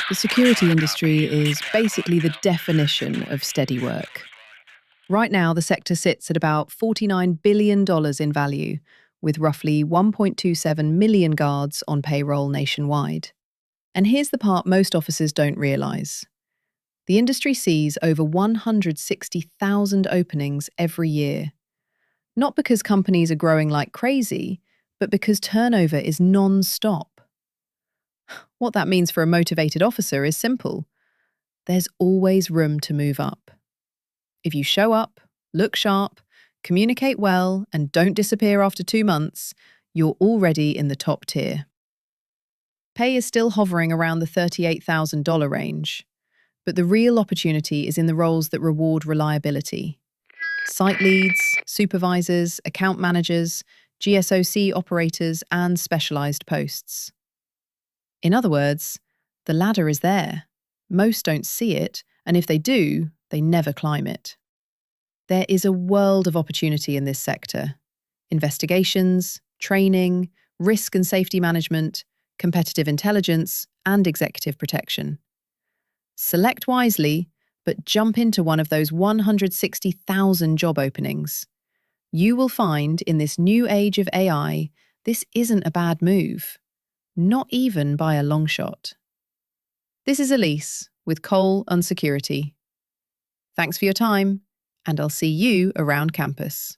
The security industry is basically the definition of steady work. Right now, the sector sits at about $49 billion in value, with roughly 1.27 million guards on payroll nationwide. And here's the part most officers don't realise. The industry sees over 160,000 openings every year. Not because companies are growing like crazy, but because turnover is non-stop. What that means for a motivated officer is simple. There's always room to move up. If you show up, look sharp, communicate well, and don't disappear after 2 months, you're already in the top tier. Pay is still hovering around the $38,000 range, but the real opportunity is in the roles that reward reliability. Site leads, supervisors, account managers, GSOC operators, and specialised posts. In other words, the ladder is there. Most don't see it, and if they do, they never climb it. There is a world of opportunity in this sector. Investigations, training, risk and safety management, competitive intelligence, and executive protection. Select wisely, but jump into one of those 160,000 job openings. You will find in this new age of AI, this isn't a bad move. Not even by a long shot. This is Elise with Cole on Security. Thanks for your time, and I'll see you around campus.